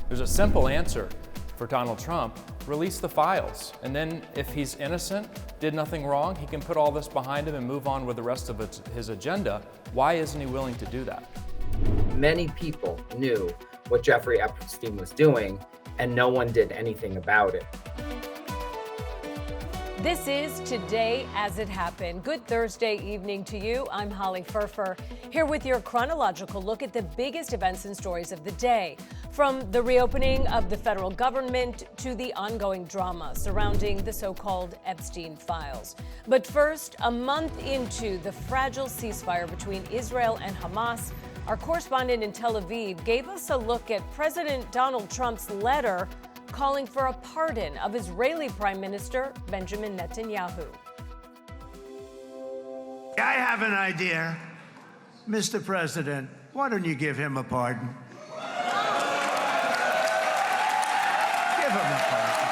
There's a simple answer for Donald Trump: release the files. And then if he's innocent, did nothing wrong, he can put all this behind him and move on with the rest of his agenda. Why isn't he willing to do that? Many people knew what Jeffrey Epstein was doing, and no one did anything about it. This is Today As It Happened. Good Thursday evening to you. I'm Holly Furfer, here with your chronological look at the biggest events and stories of the day. From the reopening of the federal government to the ongoing drama surrounding the so-called Epstein files. But first, a month into the fragile ceasefire between Israel and Hamas, our correspondent in Tel Aviv gave us a look at President Donald Trump's letter calling for a pardon of Israeli Prime Minister Benjamin Netanyahu. I have an idea. Mr. President, why don't you give him a pardon? Give him a pardon.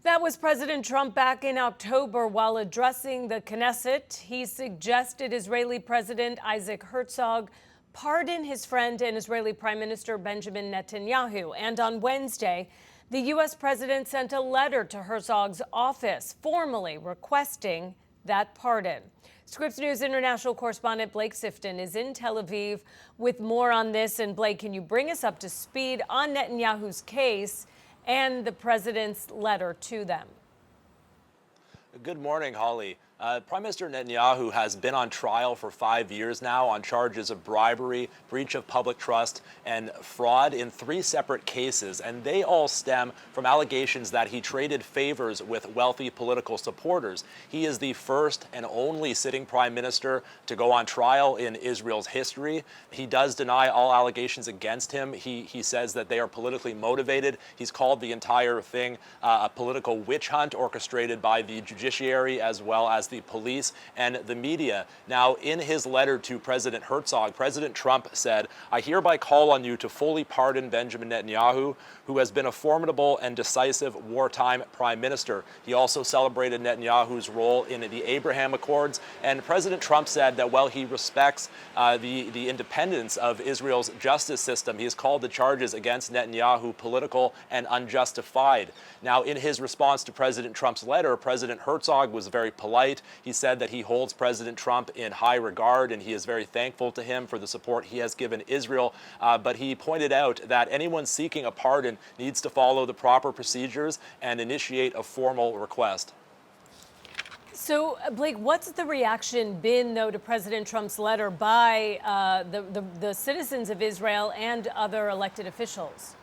That was President Trump back in October while addressing the Knesset. He suggested Israeli President Isaac Herzog pardon his friend and Israeli Prime Minister Benjamin Netanyahu. And on Wednesday, the U.S. president sent a letter to Herzog's office formally requesting that pardon. Scripps News international correspondent Blake Sifton is in Tel Aviv with more on this. And Blake, can you bring us up to speed on Netanyahu's case and the president's letter to them? Good morning, Holly. Prime Minister Netanyahu has been on trial for 5 years now on charges of bribery, breach of public trust, and fraud in 3 separate cases. And they all stem from allegations that he traded favors with wealthy political supporters. He is the first and only sitting prime minister to go on trial in Israel's history. He does deny all allegations against him. He says that they are politically motivated. He's called the entire thing a political witch hunt orchestrated by the judiciary as well as the police and the media. Now, in his letter to President Herzog, President Trump said, "I hereby call on you to fully pardon Benjamin Netanyahu, who has been a formidable and decisive wartime prime minister." He also celebrated Netanyahu's role in the Abraham Accords. And President Trump said that while he respects the independence of Israel's justice system, he has called the charges against Netanyahu political and unjustified. Now, in his response to President Trump's letter, President Herzog was very polite. He said that he holds President Trump in high regard and he is very thankful to him for the support he has given Israel. But he pointed out that anyone seeking a pardon needs to follow the proper procedures and initiate a formal request. So, Blake, what's the reaction been, though, to President Trump's letter by the citizens of Israel and other elected officials?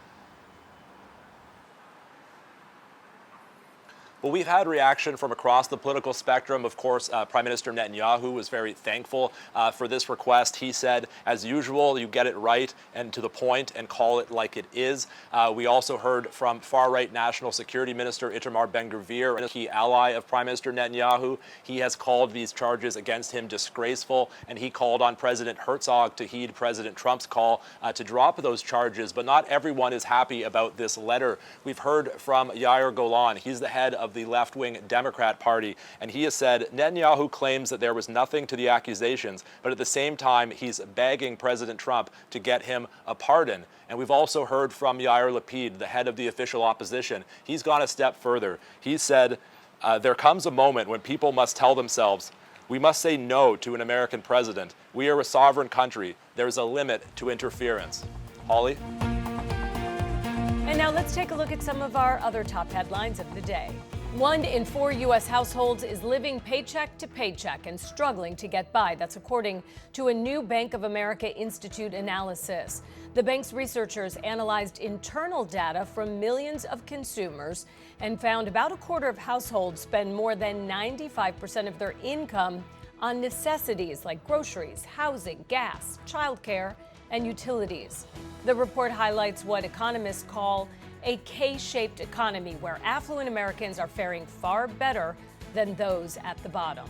Well, we've had reaction from across the political spectrum. Of course, Prime Minister Netanyahu was very thankful for this request. He said, as usual, you get it right and to the point and call it like it is. We also heard from far-right National Security Minister Itamar Ben-Gvir, a key ally of Prime Minister Netanyahu. He has called these charges against him disgraceful, and he called on President Herzog to heed President Trump's call to drop those charges. But not everyone is happy about this letter. We've heard from Yair Golan. He's the head of the left-wing Democrat Party, and he has said Netanyahu claims that there was nothing to the accusations, but at the same time, he's begging President Trump to get him a pardon. And we've also heard from Yair Lapid, the head of the official opposition. He's gone a step further. He said, there comes a moment when people must tell themselves, we must say no to an American president. We are a sovereign country. There's a limit to interference. Holly? And now let's take a look at some of our other top headlines of the day. 1 in 4 U.S. households is living paycheck to paycheck and struggling to get by. That's according to a new Bank of America Institute analysis. The bank's researchers analyzed internal data from millions of consumers and found about a quarter of households spend more than 95% of their income on necessities like groceries, housing, gas, childcare, and utilities. The report highlights what economists call a K-shaped economy, where affluent Americans are faring far better than those at the bottom.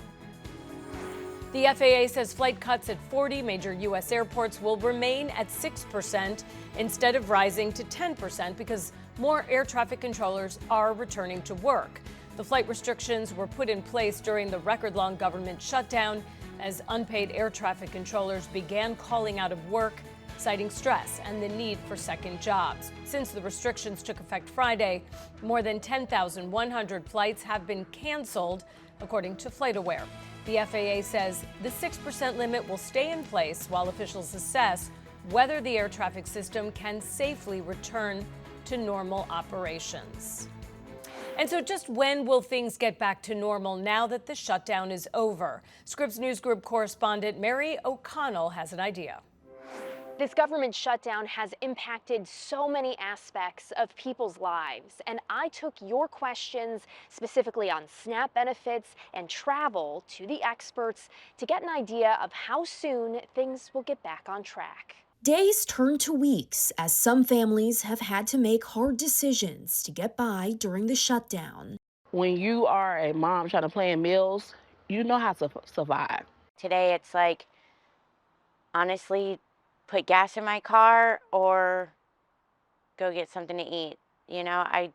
The FAA says flight cuts at 40 major U.S. airports will remain at 6% instead of rising to 10% because more air traffic controllers are returning to work. The flight restrictions were put in place during the record-long government shutdown as unpaid air traffic controllers began calling out of work. citing stress and the need for second jobs. Since the restrictions took effect Friday, more than 10,100 flights have been canceled, according to FlightAware. The FAA says the 6% limit will stay in place while officials assess whether the air traffic system can safely return to normal operations. And so just when will things get back to normal now that the shutdown is over? Scripps News Group correspondent Mary O'Connell has an idea. This government shutdown has impacted so many aspects of people's lives, and I took your questions specifically on SNAP benefits and travel to the experts to get an idea of how soon things will get back on track. Days turn to weeks as some families have had to make hard decisions to get by during the shutdown. When you are a mom trying to plan meals, you know how to survive. Today it's like, honestly, put gas in my car or go get something to eat. You know, I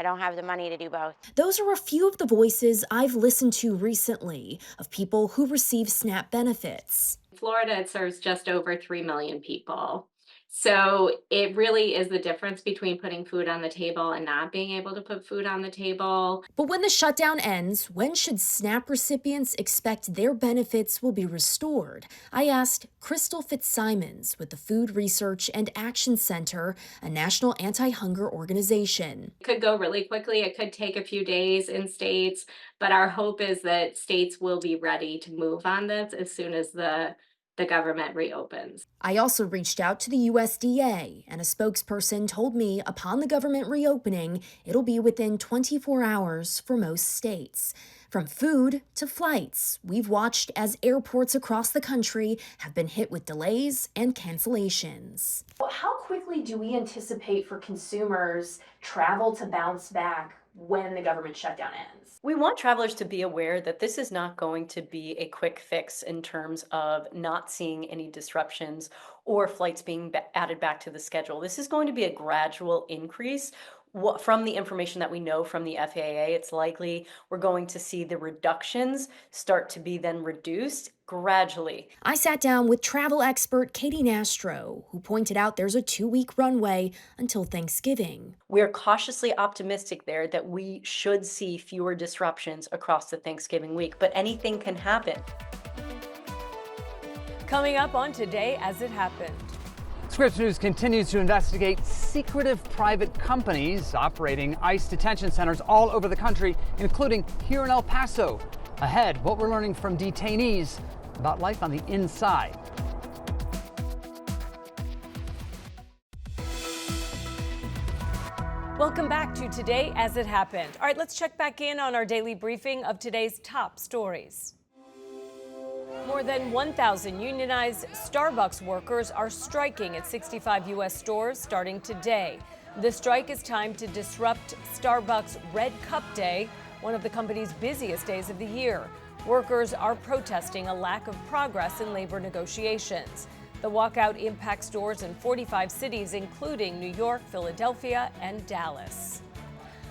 don't have the money to do both. Those are a few of the voices I've listened to recently of people who receive SNAP benefits. Florida, it serves just over 3 million people. So it really is the difference between putting food on the table and not being able to put food on the table. But when the shutdown ends, when should SNAP recipients expect their benefits will be restored? I asked Crystal Fitzsimons with the Food Research and Action Center, a national anti-hunger organization. It could go really quickly. It could take a few days in states, but our hope is that states will be ready to move on this as soon as the government reopens. I also reached out to the USDA, and a spokesperson told me upon the government reopening, it'll be within 24 hours for most states. From food to flights, we've watched as airports across the country have been hit with delays and cancellations. How quickly do we anticipate for consumers travel to bounce back when the government shutdown ends? We want travelers to be aware that this is not going to be a quick fix in terms of not seeing any disruptions or flights being added back to the schedule. This is going to be a gradual increase. From the information that we know from the FAA, it's likely we're going to see the reductions start to be then reduced gradually. I sat down with travel expert Katie Nastro, who pointed out there's a 2-week runway until Thanksgiving. We're cautiously optimistic there that we should see fewer disruptions across the Thanksgiving week, but anything can happen. Coming up on Today As It Happened. Scripps News continues to investigate secretive private companies operating ICE detention centers all over the country, including here in El Paso. Ahead, what we're learning from detainees about life on the inside. Welcome back to Today As It Happened. All right, let's check back in on our daily briefing of today's top stories. More than 1,000 unionized Starbucks workers are striking at 65 U.S. stores starting today. The strike is timed to disrupt Starbucks Red Cup Day, one of the company's busiest days of the year. Workers are protesting a lack of progress in labor negotiations. The walkout impacts stores in 45 cities, including New York, Philadelphia, and Dallas.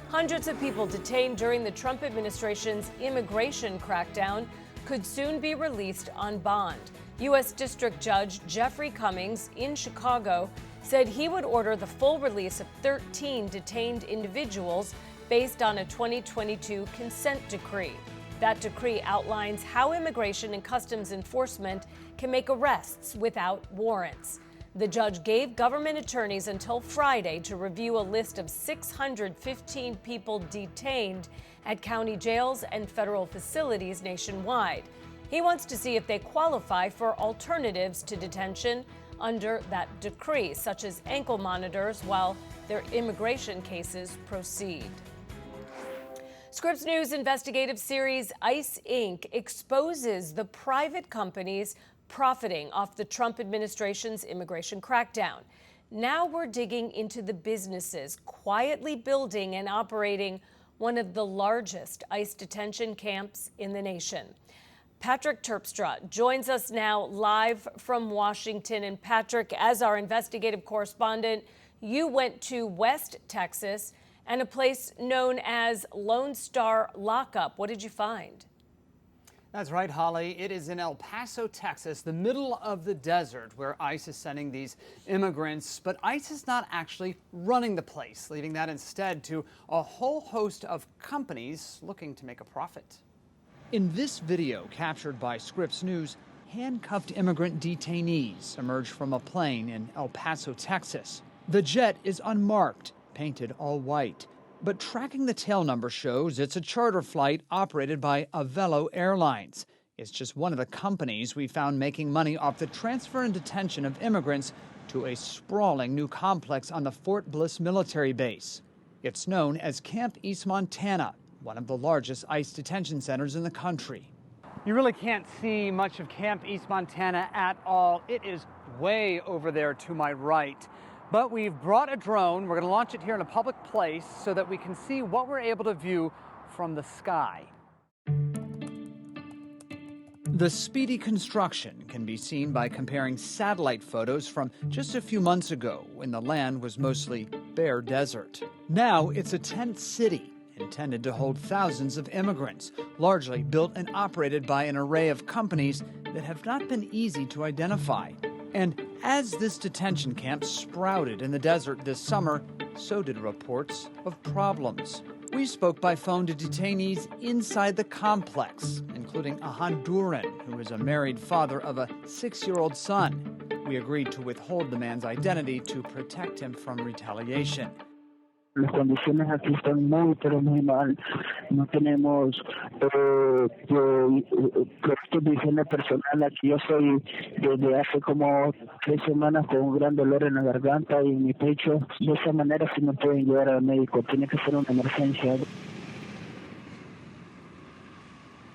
Hundreds of people detained during the Trump administration's immigration crackdown could soon be released on bond. U.S. District Judge Jeffrey Cummings in Chicago said he would order the full release of 13 detained individuals based on a 2022 consent decree. That decree outlines how Immigration and Customs Enforcement can make arrests without warrants. The judge gave government attorneys until Friday to review a list of 615 people detained at county jails and federal facilities nationwide. He wants to see if they qualify for alternatives to detention under that decree, such as ankle monitors while their immigration cases proceed. Scripps News investigative series ICE Inc. exposes the private companies profiting off the Trump administration's immigration crackdown. Now we're digging into the businesses quietly building and operating one of the largest ICE detention camps in the nation. Patrick Terpstra joins us now live from Washington. And Patrick, as our investigative correspondent, you went to West Texas and a place known as Lone Star Lockup. What did you find? That's right, Holly. It is in El Paso, Texas, the middle of the desert, where ICE is sending these immigrants. But ICE is not actually running the place, leaving that instead to a whole host of companies looking to make a profit. In this video captured by Scripps News, handcuffed immigrant detainees emerge from a plane in El Paso, Texas. The jet is unmarked, painted all white. But tracking the tail number shows it's a charter flight operated by Avelo Airlines. It's just one of the companies we found making money off the transfer and detention of immigrants to a sprawling new complex on the Fort Bliss military base. It's known as Camp East Montana, one of the largest ICE detention centers in the country. You really can't see much of Camp East Montana at all. It is way over there to my right. But we've brought a drone. We're going to launch it here in a public place so that we can see what we're able to view from the sky. The speedy construction can be seen by comparing satellite photos from just a few months ago when the land was mostly bare desert. Now it's a tent city intended to hold thousands of immigrants, largely built and operated by an array of companies that have not been easy to identify. And as this detention camp sprouted in the desert this summer, so did reports of problems. We spoke by phone to detainees inside the complex, including a Honduran who is a married father of a 6-year-old son. We agreed to withhold the man's identity to protect him from retaliation. Las condiciones aquí están muy, pero muy mal. No tenemos productos de higiene personal. Aquí yo soy desde hace como 3 semanas con un gran dolor en la garganta y en mi pecho. De esa manera sí me pueden llevar al médico. Tiene que ser una emergencia.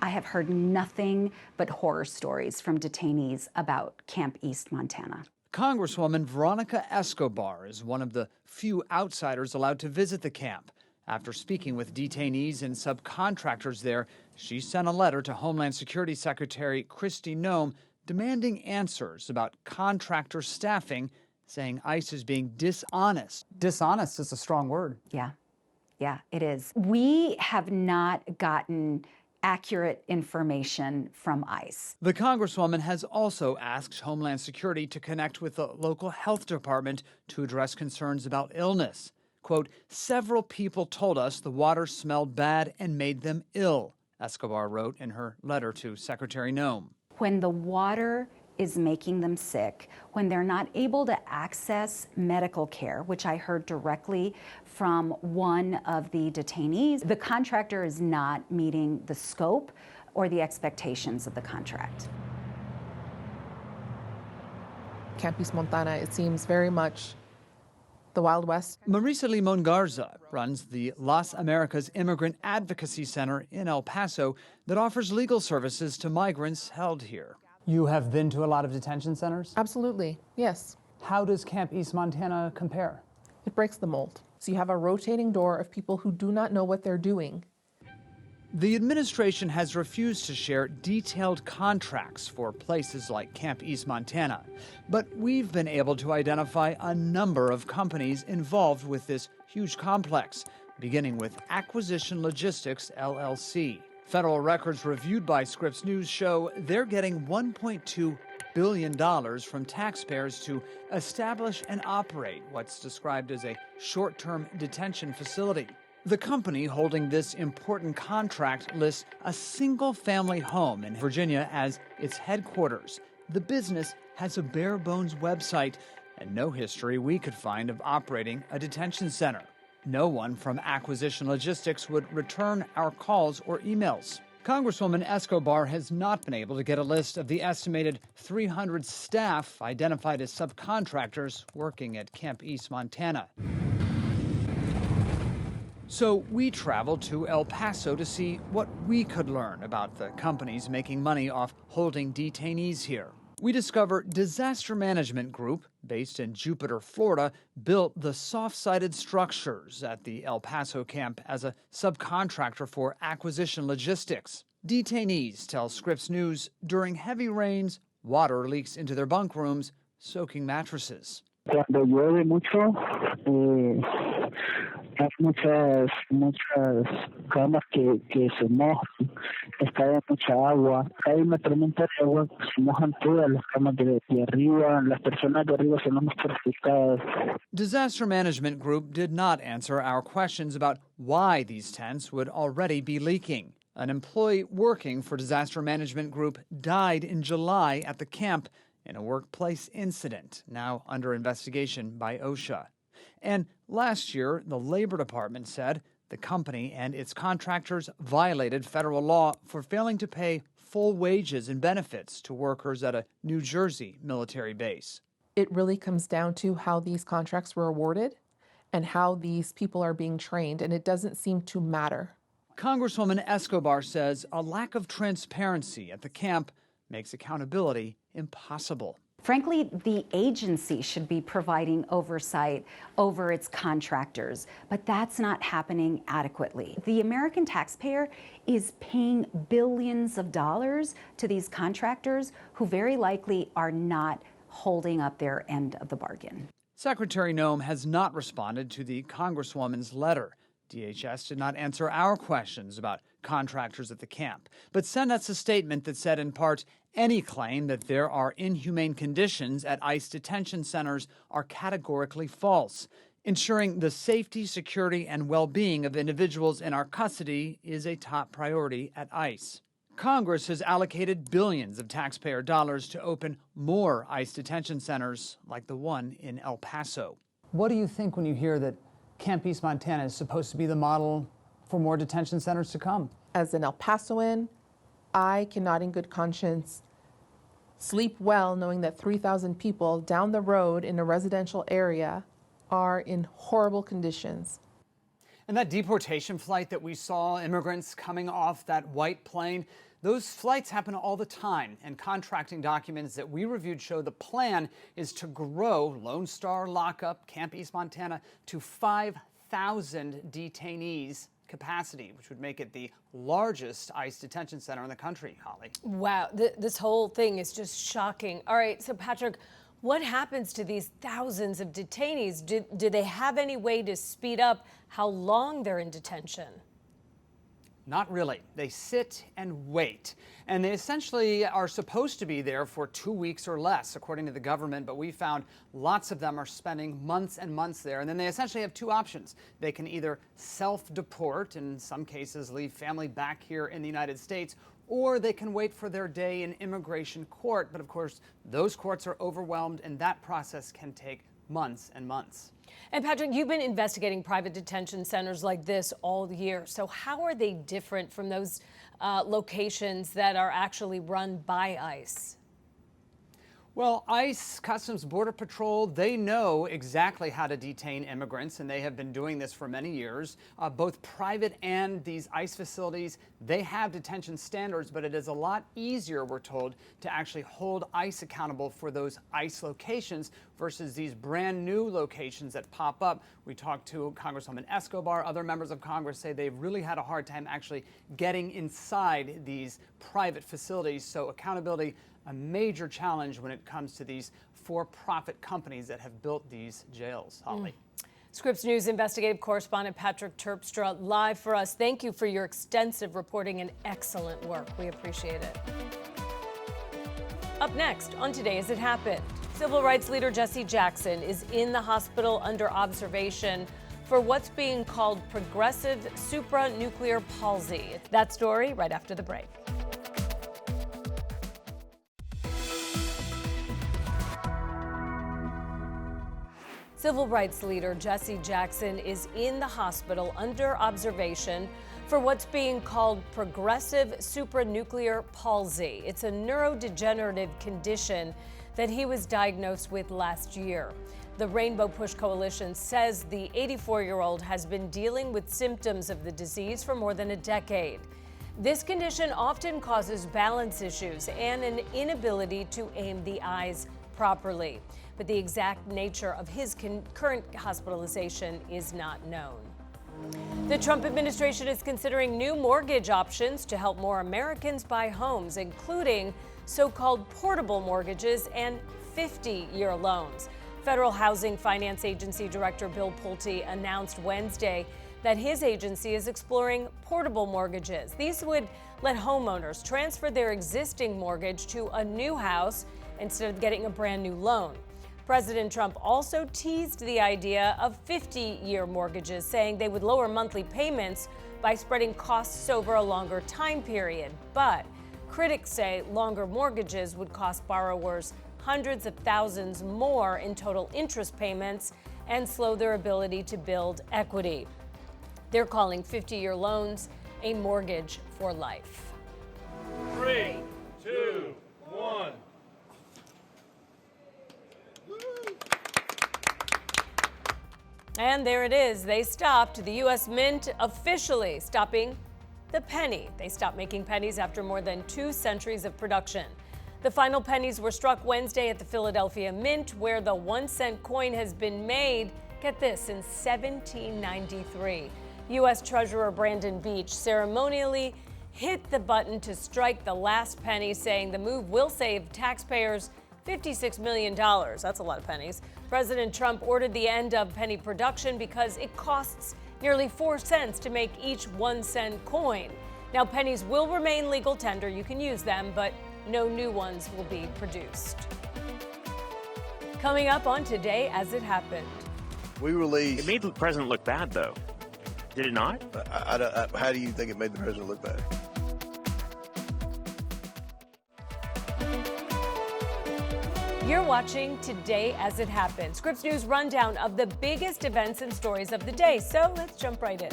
I have heard nothing but horror stories from detainees about Camp East Montana. Congresswoman Veronica Escobar is one of the few outsiders allowed to visit the camp. After speaking with detainees and subcontractors there, she sent a letter to Homeland Security Secretary Kristi Noem demanding answers about contractor staffing, saying ICE is being dishonest. Dishonest is a strong word. Yeah, it is. We have not gotten accurate information from ICE. The Congresswoman has also asked Homeland Security to connect with the local health department to address concerns about illness. Quote, several people told us the water smelled bad and made them ill, Escobar wrote in her letter to Secretary Noem. When the water is making them sick, when they're not able to access medical care, which I heard directly from one of the detainees, the contractor is not meeting the scope or the expectations of the contract. Camp East Montana, it seems very much the Wild West. Marisa Limon Garza runs the Las Americas Immigrant Advocacy Center in El Paso that offers legal services to migrants held here. You have been to a lot of detention centers? Absolutely, yes. How does Camp East Montana compare? It breaks the mold. So you have a rotating door of people who do not know what they're doing. The administration has refused to share detailed contracts for places like Camp East Montana, but we've been able to identify a number of companies involved with this huge complex, beginning with Acquisition Logistics, LLC. Federal records reviewed by Scripps News show they're getting $1.2 billion from taxpayers to establish and operate what's described as a short-term detention facility. The company holding this important contract lists a single-family home in Virginia as its headquarters. The business has a bare-bones website and no history we could find of operating a detention center. No one from Acquisition Logistics would return our calls or emails. Congresswoman Escobar has not been able to get a list of the estimated 300 staff identified as subcontractors working at Camp East Montana. So we traveled to El Paso to see what we could learn about the companies making money off holding detainees here. We discover Disaster Management Group, based in Jupiter, Florida, built the soft-sided structures at the El Paso camp as a subcontractor for Acquisition Logistics. Detainees tell Scripps News during heavy rains, water leaks into their bunk rooms, soaking mattresses. Cuando llueve mucho, Hay muchas camas que se mojan, está mucha agua. Hay una tormenta de agua, se mojan todas las camas de arriba, las personas de arriba son las más perjudicadas. Disaster Management Group did not answer our questions about why these tents would already be leaking. An employee working for Disaster Management Group died in July at the camp in a workplace incident, now under investigation by OSHA. And last year, the Labor Department said the company and its contractors violated federal law for failing to pay full wages and benefits to workers at a New Jersey military base. It really comes down to how these contracts were awarded and how these people are being trained, and it doesn't seem to matter. Congresswoman Escobar says a lack of transparency at the camp makes accountability impossible. Frankly, the agency should be providing oversight over its contractors, but that's not happening adequately. The American taxpayer is paying billions of dollars to these contractors who very likely are not holding up their end of the bargain. Secretary Noem has not responded to the Congresswoman's letter. DHS did not answer our questions about contractors at the camp, but sent us a statement that said, in part, any claim that there are inhumane conditions at ICE detention centers are categorically false. Ensuring the safety, security, and well-being of individuals in our custody is a top priority at ICE. Congress has allocated billions of taxpayer dollars to open more ICE detention centers like the one in El Paso. What do you think when you hear that Camp East Montana is supposed to be the model for more detention centers to come? As an El Pasoan, I cannot in good conscience sleep well knowing that 3,000 people down the road in a residential area are in horrible conditions. And that deportation flight that we saw, immigrants coming off that white plane, those flights happen all the time. And contracting documents that we reviewed show the plan is to grow Lone Star Lockup, Camp East Montana, to 5,000 detainees capacity, which would make it the largest ICE detention center in the country, Holly. Wow, this whole thing is just shocking. All right, so Patrick, what happens to these thousands of detainees? Do they have any way to speed up how long they're in detention? Not really. They sit and wait. And they essentially are supposed to be there for 2 weeks or less, according to the government. But we found lots of them are spending months and months there. And then they essentially have two options. They can either self-deport, in some cases leave family back here in the United States, or they can wait for their day in immigration court. But of course, those courts are overwhelmed, and that process can take months and months. And Patrick, you've been investigating private detention centers like this all year. So how are they different from those locations that are actually run by ICE? Well, ICE, Customs Border Patrol, they know exactly how to detain immigrants, and they have been doing this for many years. Both private and these ICE facilities, they have detention standards, but it is a lot easier, we're told, to actually hold ICE accountable for those ICE locations versus these brand new locations that pop up. We talked to Congresswoman Escobar. Other members of Congress say they've really had a hard time actually getting inside these private facilities. So accountability, a major challenge when it comes to these for-profit companies that have built these jails, Holly. Scripps News investigative correspondent Patrick Terpstra live for us. Thank you for your extensive reporting and excellent work. We appreciate it. Up next on Today As It Happened, civil rights leader Jesse Jackson is in the hospital under observation for what's being called progressive supranuclear palsy. That story right after the break. Civil rights leader Jesse Jackson is in the hospital under observation for what's being called progressive supranuclear palsy. It's a neurodegenerative condition that he was diagnosed with last year. The Rainbow Push Coalition says the 84-year-old has been dealing with symptoms of the disease for more than a decade. This condition often causes balance issues and an inability to aim the eyes properly. But the exact nature of his current hospitalization is not known. The Trump administration is considering new mortgage options to help more Americans buy homes, including so-called portable mortgages and 50-year loans. Federal Housing Finance Agency Director Bill Pulte announced Wednesday that his agency is exploring portable mortgages. These would let homeowners transfer their existing mortgage to a new house instead of getting a brand new loan. President Trump also teased the idea of 50-year mortgages, saying they would lower monthly payments by spreading costs over a longer time period. But critics say longer mortgages would cost borrowers hundreds of thousands more in total interest payments and slow their ability to build equity. They're calling 50-year loans a mortgage for life. 3, 2, 1. And there it is. They stopped. The U.S. Mint officially stopping the penny. They stopped making pennies after more than 2 centuries of production. The final pennies were struck Wednesday at the Philadelphia Mint, where the 1-cent coin has been made, get this, since 1793. U.S. Treasurer Brandon Beach ceremonially hit the button to strike the last penny, saying the move will save taxpayers $56 million. That's a lot of pennies. President Trump ordered the end of penny production because it costs nearly 4 cents to make each 1-cent coin. Now, pennies will remain legal tender. You can use them, but no new ones will be produced. Coming up on Today As It Happened. We released. It made the president look bad, though. Did it not? How do you think it made the president look bad? You're watching Today As It Happened, Scripps News rundown of the biggest events and stories of the day. So let's jump right in.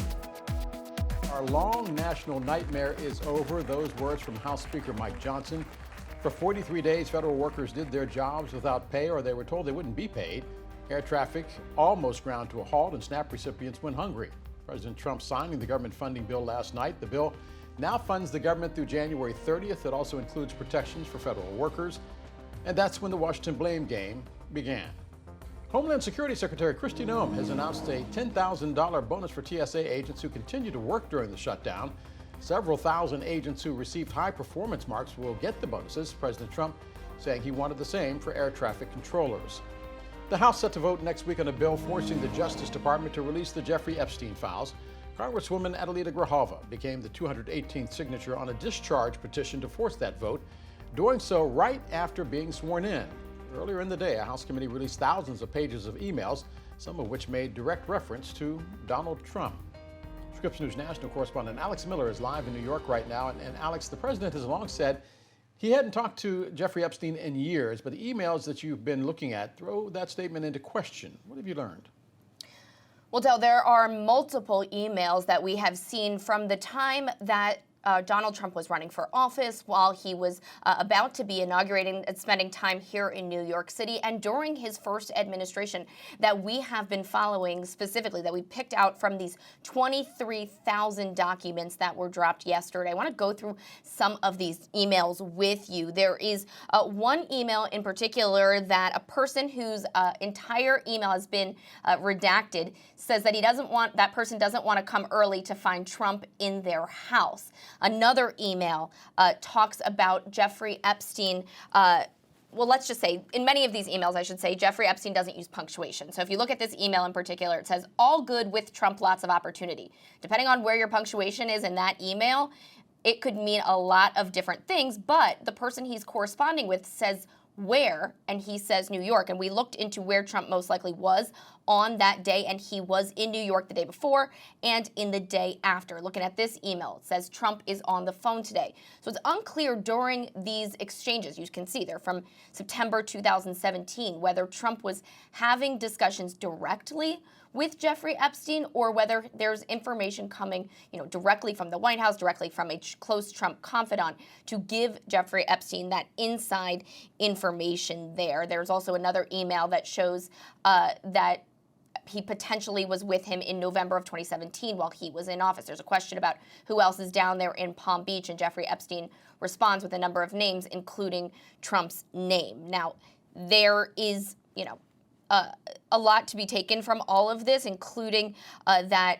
Our long national nightmare is over. Those words from House Speaker Mike Johnson. For 43 days, federal workers did their jobs without pay, or they were told they wouldn't be paid. Air traffic almost ground to a halt, and SNAP recipients went hungry. President Trump signing the government funding bill last night. The bill now funds the government through January 30th. It also includes protections for federal workers. And that's when the Washington blame game began. Homeland Security Secretary Kristi Noem has announced a $10,000 bonus for TSA agents who continue to work during the shutdown. Several thousand agents who received high performance marks will get the bonuses. President Trump saying he wanted the same for air traffic controllers. The House set to vote next week on a bill forcing the Justice Department to release the Jeffrey Epstein files. Congresswoman Adelita Grajova became the 218th signature on a discharge petition to force that vote, doing so right after being sworn in. Earlier in the day, a House committee released thousands of pages of emails, some of which made direct reference to Donald Trump. Scripps News national correspondent Alex Miller is live in New York right now. And Alex, the president has long said he hadn't talked to Jeffrey Epstein in years, but the emails that you've been looking at throw that statement into question. What have you learned? Well, Del, there are multiple emails that we have seen from the time that Donald Trump was running for office, while he was about to be inaugurating and spending time here in New York City, and during his first administration, that we have been following specifically, that we picked out from these 23,000 documents that were dropped yesterday. I want to go through some of these emails with you. There is one email in particular that a person whose entire email has been redacted says that that person doesn't want to come early to find Trump in their house. Another email talks about Jeffrey Epstein. Well, let's just say, in many of these emails, I should say, Jeffrey Epstein doesn't use punctuation. So if you look at this email in particular, it says, all good with Trump, lots of opportunity. Depending on where your punctuation is in that email, it could mean a lot of different things, but the person he's corresponding with says where, and he says New York. And we looked into where Trump most likely was on that day, and he was in New York the day before and in the day after. Looking at this email, it says Trump is on the phone today. So it's unclear during these exchanges, you can see they're from September 2017, whether Trump was having discussions directly with Jeffrey Epstein or whether there's information coming, directly from the White House, directly from a close Trump confidant to give Jeffrey Epstein that inside information there. There's also another email that shows that he potentially was with him in November of 2017 while he was in office. There's a question about who else is down there in Palm Beach, and Jeffrey Epstein responds with a number of names, including Trump's name. Now, there is, a lot to be taken from all of this, including that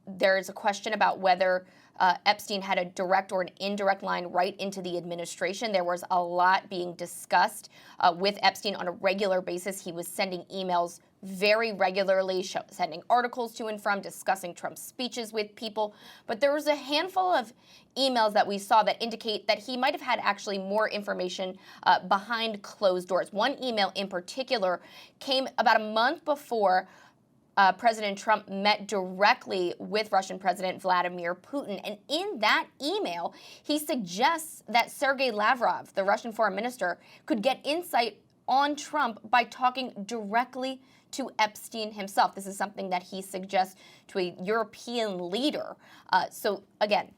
there is a question about whether Epstein had a direct or an indirect line right into the administration. There was a lot being discussed with Epstein on a regular basis. He was sending emails very regularly, sending articles to and from, discussing Trump's speeches with people. But there was a handful of emails that we saw that indicate that he might have had actually more information behind closed doors. One email in particular came about a month before President Trump met directly with Russian President Vladimir Putin. And in that email, he suggests that Sergei Lavrov, the Russian foreign minister, could get insight on Trump by talking directly to Epstein himself. This is something that he suggests to a European leader. So again,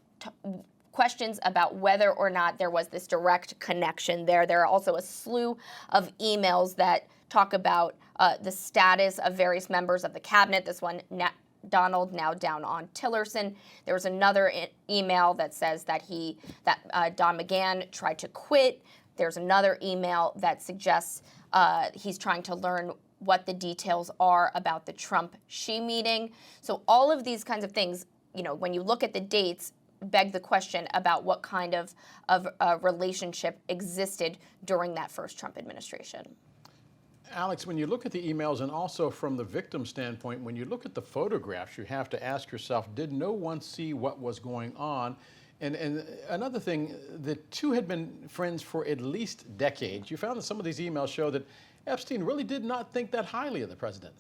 questions about whether or not there was this direct connection there. There are also a slew of emails that talk about the status of various members of the cabinet. This one, Donald, now down on Tillerson. There was another email that says that Don McGahn tried to quit. There's another email that suggests he's trying to learn what the details are about the Trump-Xi meeting. So all of these kinds of things, you know, when you look at the dates, beg the question about what kind of relationship existed during that first Trump administration. Alex, when you look at the emails and also from the victim standpoint, when you look at the photographs, you have to ask yourself, did no one see what was going on? And another thing, the two had been friends for at least decades. You found that some of these emails show that Epstein really did not think that highly of the president.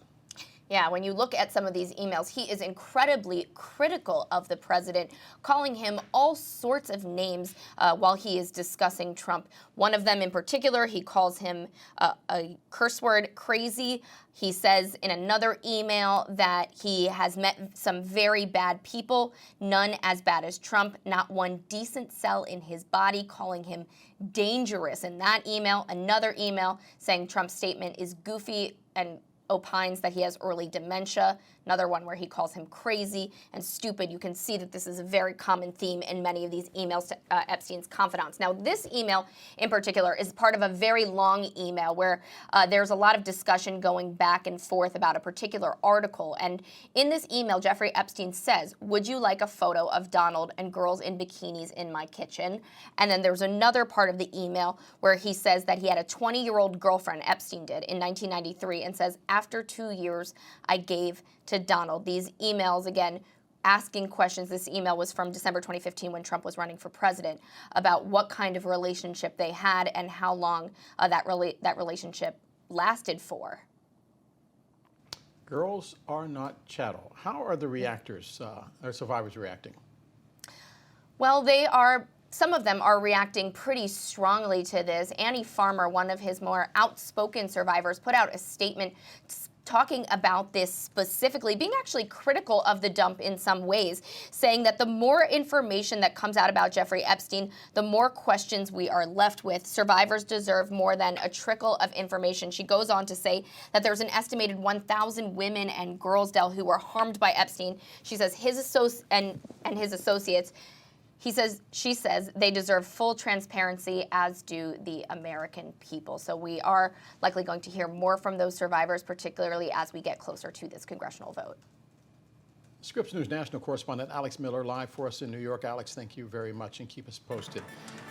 Yeah, when you look at some of these emails, he is incredibly critical of the president, calling him all sorts of names while he is discussing Trump. One of them in particular, he calls him a curse word, crazy. He says in another email that he has met some very bad people, none as bad as Trump, not one decent cell in his body, calling him dangerous. In that email, another email saying Trump's statement is goofy and opines that he has early dementia. Another one where he calls him crazy and stupid. You can see that this is a very common theme in many of these emails to Epstein's confidants. Now, this email in particular is part of a very long email where there's a lot of discussion going back and forth about a particular article. And in this email, Jeffrey Epstein says, "Would you like a photo of Donald and girls in bikinis in my kitchen?" And then there's another part of the email where he says that he had a 20-year-old girlfriend, Epstein did, in 1993, and says, "After 2 years, I gave to Donald." These emails, again, asking questions. This email was from December 2015 when Trump was running for president, about what kind of relationship they had and how long that relationship lasted for. Girls are not chattel. How are the reactors, or survivors reacting? Well, some of them are reacting pretty strongly to this. Annie Farmer, one of his more outspoken survivors, put out a statement talking about this specifically, being actually critical of the dump in some ways, saying that the more information that comes out about Jeffrey Epstein, the more questions we are left with. Survivors deserve more than a trickle of information. She goes on to say that there's an estimated 1,000 women and girls, Dell, who were harmed by Epstein. She says his associates. She says they deserve full transparency, as do the American people. So we are likely going to hear more from those survivors, particularly as we get closer to this congressional vote. Scripps News national correspondent Alex Miller live for us in New York. Alex, thank you very much and keep us posted.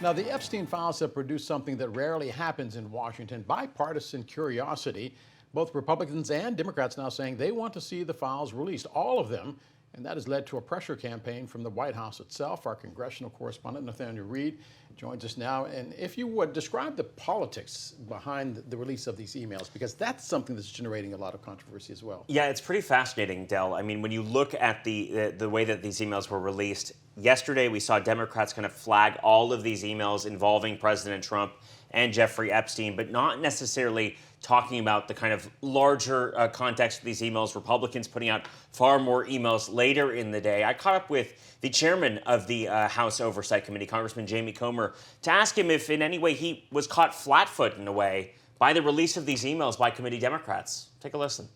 Now, the Epstein files have produced something that rarely happens in Washington, bipartisan curiosity. Both Republicans and Democrats now saying they want to see the files released, all of them. And that has led to a pressure campaign from the White House itself. Our congressional correspondent, Nathaniel Reed, joins us now. And if you would, describe the politics behind the release of these emails, because that's something that's generating a lot of controversy as well. Yeah, it's pretty fascinating, Del. I mean, when you look at the way that these emails were released, yesterday we saw Democrats kind of flag all of these emails involving President Trump and Jeffrey Epstein, but not necessarily talking about the kind of larger context of these emails. Republicans putting out far more emails later in the day. I caught up with the chairman of the House Oversight Committee, Congressman Jamie Comer, to ask him if in any way he was caught flat-footed in a way by the release of these emails by committee Democrats. Take a listen.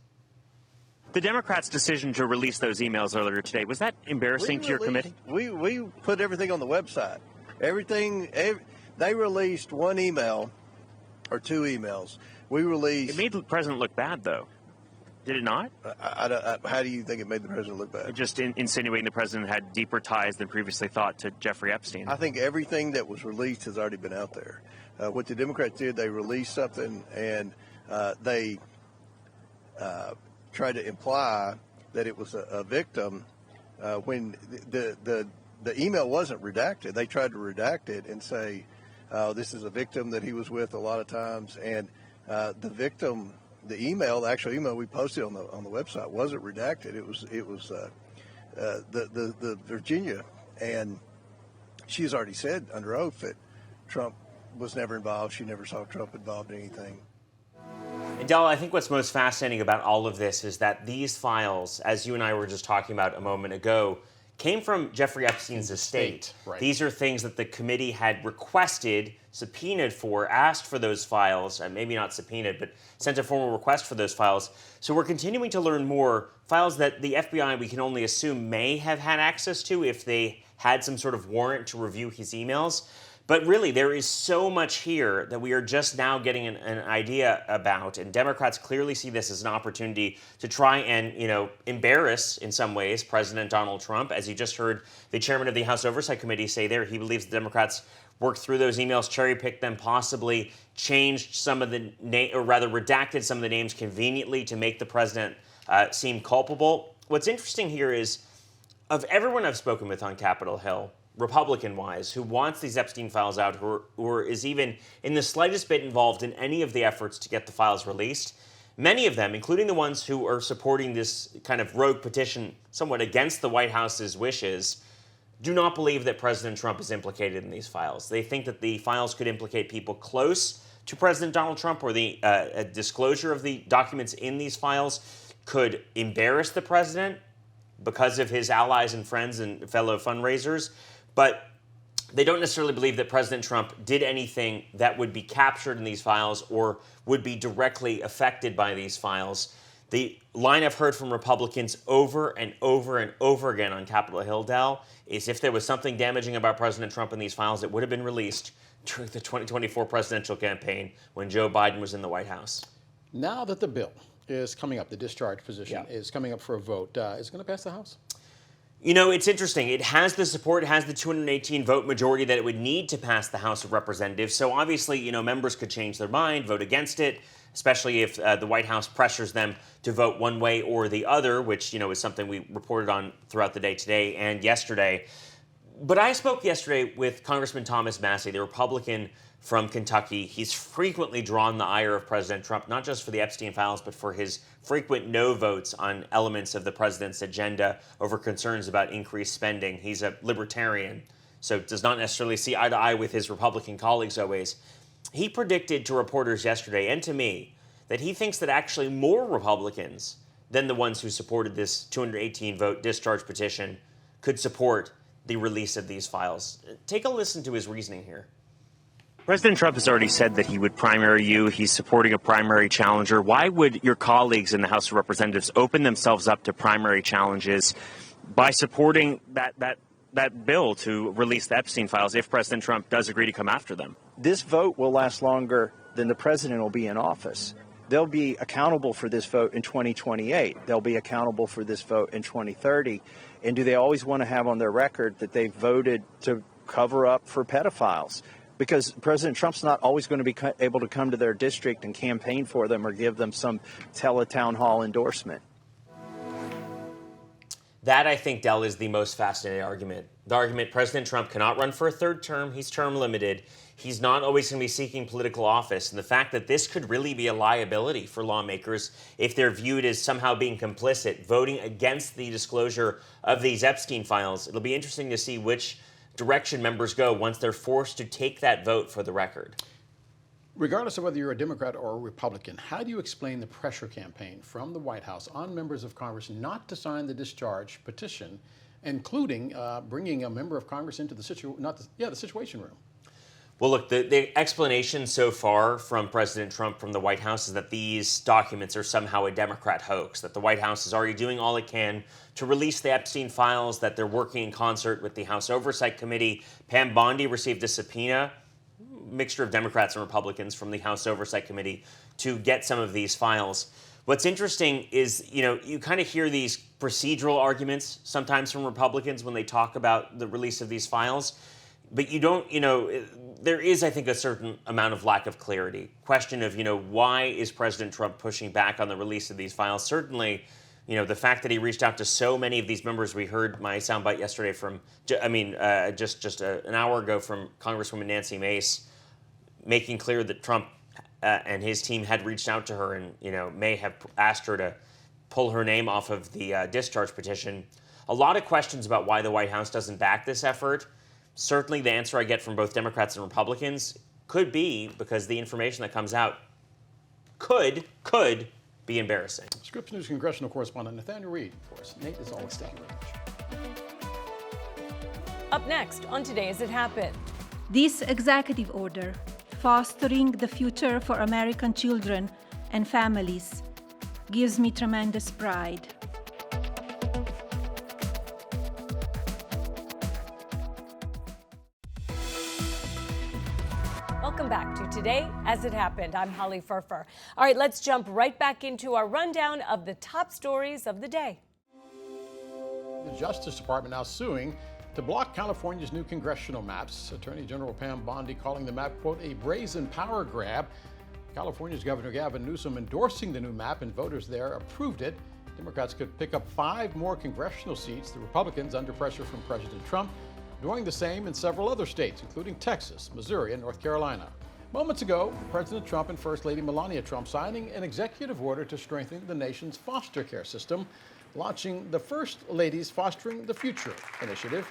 The Democrats' decision to release those emails earlier today, was that embarrassing to your committee? We put everything on the website. They released one email or two emails. We released. It made the president look bad, though. Did it not? How do you think it made the president look bad? Just insinuating the president had deeper ties than previously thought to Jeffrey Epstein. I think everything that was released has already been out there. What the Democrats did, they released something and they tried to imply that it was a victim when the email wasn't redacted. They tried to redact it and say, this is a victim that he was with a lot of times, and the victim, the actual email we posted on the website wasn't redacted. It was the Virginia, and she's already said under oath that Trump was never involved. She never saw Trump involved in anything. And Del, I think what's most fascinating about all of this is that these files, as you and I were just talking about a moment ago, came from Jeffrey Epstein's estate. Right. These are things that the committee had requested, subpoenaed for, asked for those files, and maybe not subpoenaed, but sent a formal request for those files. So we're continuing to learn more files that the FBI, we can only assume, may have had access to if they had some sort of warrant to review his emails. But really, there is so much here that we are just now getting an idea about, and Democrats clearly see this as an opportunity to try and, embarrass, in some ways, President Donald Trump. As you just heard the chairman of the House Oversight Committee say there, he believes the Democrats worked through those emails, cherry-picked them, possibly changed some of the redacted some of the names conveniently to make the president seem culpable. What's interesting here is, of everyone I've spoken with on Capitol Hill, Republican-wise, who wants these Epstein files out, or is even in the slightest bit involved in any of the efforts to get the files released, many of them, including the ones who are supporting this kind of rogue petition somewhat against the White House's wishes, do not believe that President Trump is implicated in these files. They think that the files could implicate people close to President Donald Trump, or the disclosure of the documents in these files could embarrass the president because of his allies and friends and fellow fundraisers. But they don't necessarily believe that President Trump did anything that would be captured in these files or would be directly affected by these files. The line I've heard from Republicans over and over and over again on Capitol Hill, Del, is if there was something damaging about President Trump in these files, it would have been released during the 2024 presidential campaign when Joe Biden was in the White House. Now that the bill is coming up, the discharge position is coming up for a vote, is it going to pass the House? It's interesting. It has the support, it has the 218 vote majority that it would need to pass the House of Representatives. So obviously, members could change their mind, vote against it, especially if the White House pressures them to vote one way or the other, which, is something we reported on throughout the day today and yesterday. But I spoke yesterday with Congressman Thomas Massie, the Republican from Kentucky. He's frequently drawn the ire of President Trump, not just for the Epstein files, but for his frequent no votes on elements of the president's agenda over concerns about increased spending. He's a libertarian, so does not necessarily see eye to eye with his Republican colleagues always. He predicted to reporters yesterday and to me that he thinks that actually more Republicans than the ones who supported this 218 vote discharge petition could support the release of these files. Take a listen to his reasoning here. President Trump has already said that he would primary you. He's supporting a primary challenger. Why would your colleagues in the House of Representatives open themselves up to primary challenges by supporting that bill to release the Epstein files if President Trump does agree to come after them? This vote will last longer than the president will be in office. They'll be accountable for this vote in 2028. They'll be accountable for this vote in 2030. And do they always want to have on their record that they voted to cover up for pedophiles? Because President Trump's not always going to be able to come to their district and campaign for them or give them some tele-town hall endorsement. That, I think, Del, is the most fascinating argument. The argument President Trump cannot run for a third term. He's term limited. He's not always going to be seeking political office. And the fact that this could really be a liability for lawmakers if they're viewed as somehow being complicit, voting against the disclosure of these Epstein files. It'll be interesting to see which direction members go once they're forced to take that vote for the record. Regardless of whether you're a Democrat or a Republican, how do you explain the pressure campaign from the White House on members of Congress not to sign the discharge petition, including bringing a member of Congress into the Situation Room? Well, look, the explanation so far from President Trump from the White House is that these documents are somehow a Democrat hoax, that the White House is already doing all it can to release the Epstein files, that they're working in concert with the House Oversight Committee. Pam Bondi received a subpoena mixture of Democrats and Republicans from the House Oversight Committee to get some of these files. What's interesting is, you kind of hear these procedural arguments sometimes from Republicans when they talk about the release of these files, but you don't, there is, I think, a certain amount of lack of clarity. Question of, why is President Trump pushing back on the release of these files? Certainly, the fact that he reached out to so many of these members. We heard my soundbite yesterday from, just an hour ago from Congresswoman Nancy Mace, making clear that Trump and his team had reached out to her and, may have asked her to pull her name off of the discharge petition. A lot of questions about why the White House doesn't back this effort. Certainly the answer I get from both Democrats and Republicans could be because the information that comes out could be embarrassing. Scripps News congressional correspondent Nathaniel Reed, of course. Nate, is always thank you very much. Up next on Today As It Happened. This executive order, fostering the future for American children and families, gives me tremendous pride. Welcome back to Today As It Happened. I'm Holly Furfer. All right, let's jump right back into our rundown of the top stories of the day. The Justice Department now suing to block California's new congressional maps. Attorney General Pam Bondi calling the map, quote, a brazen power grab. California's Governor Gavin Newsom endorsing the new map, and voters there approved it. Democrats could pick up 5 more congressional seats. The Republicans, under pressure from President Trump, doing the same in several other states, including Texas, Missouri, and North Carolina. Moments ago, President Trump and First Lady Melania Trump signing an executive order to strengthen the nation's foster care system, launching the First Lady's Fostering the Future initiative.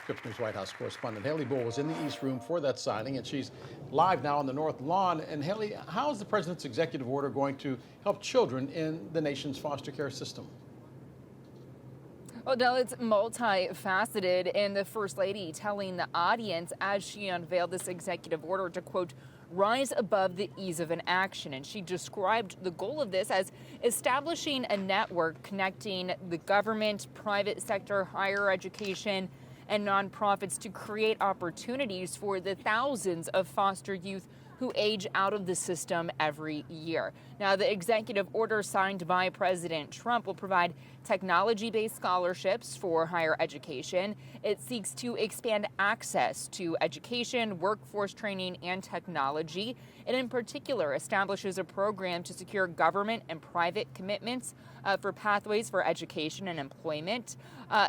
Scripps News White House correspondent Haley Bull was in the East Room for that signing, and she's live now on the North Lawn. And Haley, how is the president's executive order going to help children in the nation's foster care system? Well, Del, it's multifaceted, and the First Lady telling the audience as she unveiled this executive order to, quote, rise above the ease of inaction. And she described the goal of this as establishing a network connecting the government, private sector, higher education, and nonprofits to create opportunities for the thousands of foster youth who age out of the system every year. Now, the executive order signed by President Trump will provide technology-based scholarships for higher education. It seeks to expand access to education, workforce training, and technology. It in particular establishes a program to secure government and private commitments for pathways for education and employment.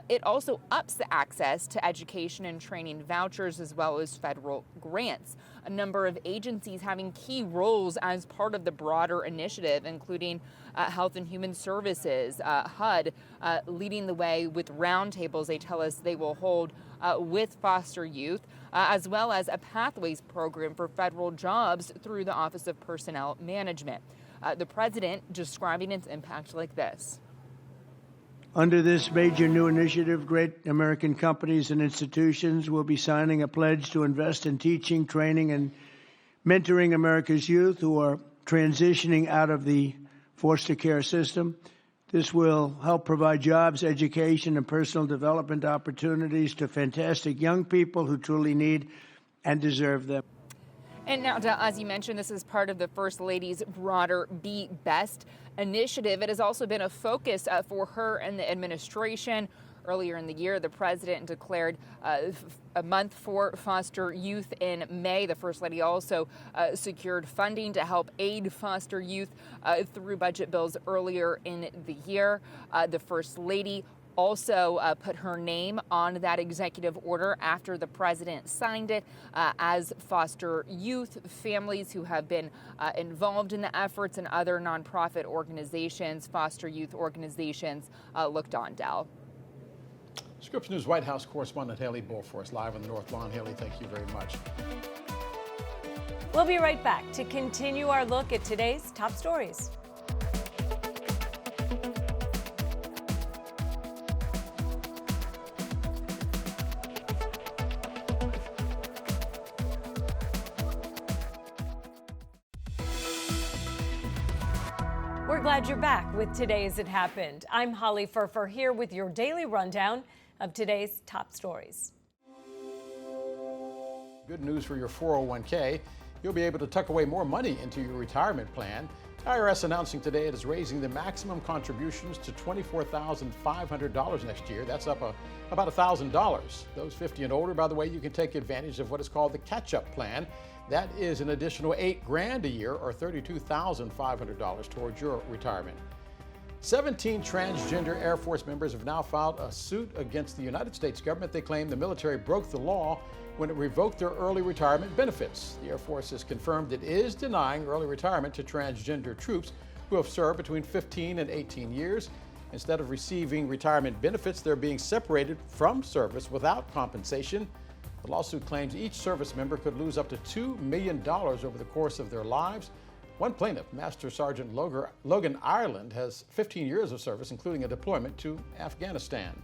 It also ups the access to education and training vouchers as well as federal grants. A number of agencies having key roles as part of the broader initiative, including Health and Human Services, HUD, leading the way with roundtables they tell us they will hold with foster youth, as well as a pathways program for federal jobs through the Office of Personnel Management. The president describing its impact like this. Under this major new initiative, great American companies and institutions will be signing a pledge to invest in teaching, training, and mentoring America's youth who are transitioning out of the foster care system. This will help provide jobs, education, and personal development opportunities to fantastic young people who truly need and deserve them. And now, as you mentioned, this is part of the First Lady's broader Be Best initiative. It has also been a focus for her and the administration. Earlier in the year, the president declared a month for foster youth in May. The First Lady also secured funding to help aid foster youth through budget bills earlier in the year. The First Lady also put her name on that executive order after the president signed it, as foster youth families who have been involved in the efforts and other nonprofit organizations, foster youth organizations, looked on, Dal. Scripps News White House correspondent Haley Bull for us live on the North Lawn. Haley, thank you very much. We'll be right back to continue our look at today's top stories. We're glad you're back with Today As It Happened. I'm Holly Furfer here with your daily rundown of today's top stories. Good news for your 401k. You'll be able to tuck away more money into your retirement plan. IRS announcing today it is raising the maximum contributions to $24,500 next year. That's up about $1,000. Those 50 and older, by the way, you can take advantage of what is called the catch-up plan. That is an additional $8,000 a year, or $32,500 towards your retirement. 17 transgender Air Force members have now filed a suit against the United States government. They claim the military broke the law when it revoked their early retirement benefits. The Air Force has confirmed it is denying early retirement to transgender troops who have served between 15 and 18 years. Instead of receiving retirement benefits, they're being separated from service without compensation. The lawsuit claims each service member could lose up to $2 million over the course of their lives. One plaintiff, Master Sergeant Logan Ireland, has 15 years of service, including a deployment to Afghanistan.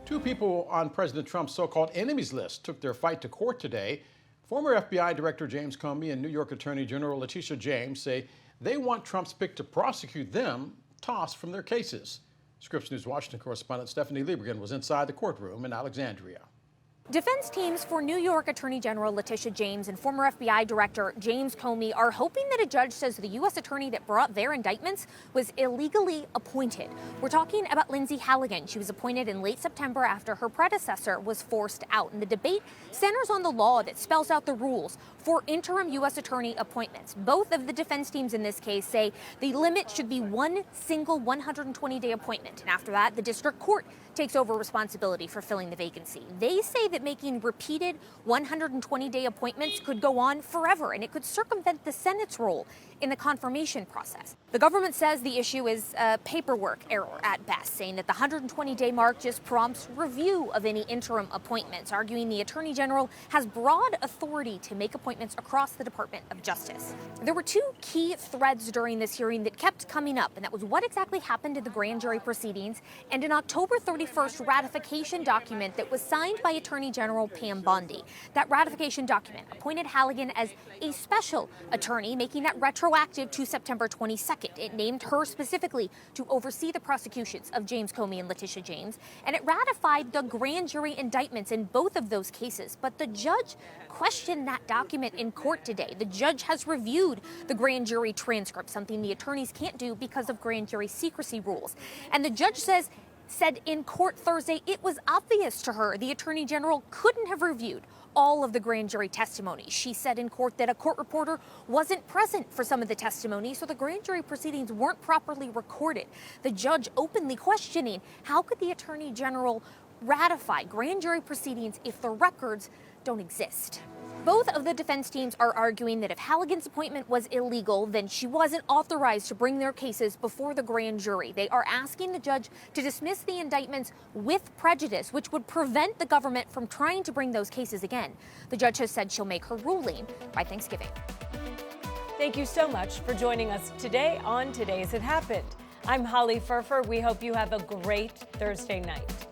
Two people on President Trump's so-called enemies list took their fight to court today. Former FBI Director James Comey and New York Attorney General Letitia James say they want Trump's pick to prosecute them tossed from their cases. Scripps News Washington correspondent Stephanie Liebergen was inside the courtroom in Alexandria. Defense teams for New York Attorney General Letitia James and former FBI Director James Comey are hoping that a judge says the U.S. attorney that brought their indictments was illegally appointed. We're talking about Lindsay Halligan. She was appointed in late September after her predecessor was forced out. And the debate centers on the law that spells out the rules for interim U.S. attorney appointments. Both of the defense teams in this case say the limit should be one single 120-day appointment. And after that, the district court takes over responsibility for filling the vacancy. They say that making repeated 120-day appointments could go on forever, and it could circumvent the Senate's role in the confirmation process. The government says the issue is a paperwork error at best, saying that the 120-day mark just prompts review of any interim appointments, arguing the Attorney General has broad authority to make appointments across the Department of Justice. There were two key threads during this hearing that kept coming up, and that was what exactly happened in the grand jury proceedings and an October 31st ratification document that was signed by Attorney General Pam Bondi. That ratification document appointed Halligan as a special attorney, making that retroactive to September 22nd. It named her specifically to oversee the prosecutions of James Comey and Letitia James, and it ratified the grand jury indictments in both of those cases. But the judge questioned that document in court today. The judge has reviewed the grand jury transcript, something the attorneys can't do because of grand jury secrecy rules. And the judge said in court Thursday it was obvious to her the Attorney General couldn't have reviewed all of the grand jury testimony. She said in court that a court reporter wasn't present for some of the testimony, so the grand jury proceedings weren't properly recorded. The judge openly questioning how could the Attorney General ratify grand jury proceedings if the records don't exist. Both of the defense teams are arguing that if Halligan's appointment was illegal, then she wasn't authorized to bring their cases before the grand jury. They are asking the judge to dismiss the indictments with prejudice, which would prevent the government from trying to bring those cases again. The judge has said she'll make her ruling by Thanksgiving. Thank you so much for joining us today on Today's It Happened. I'm Holly Furfer. We hope you have a great Thursday night.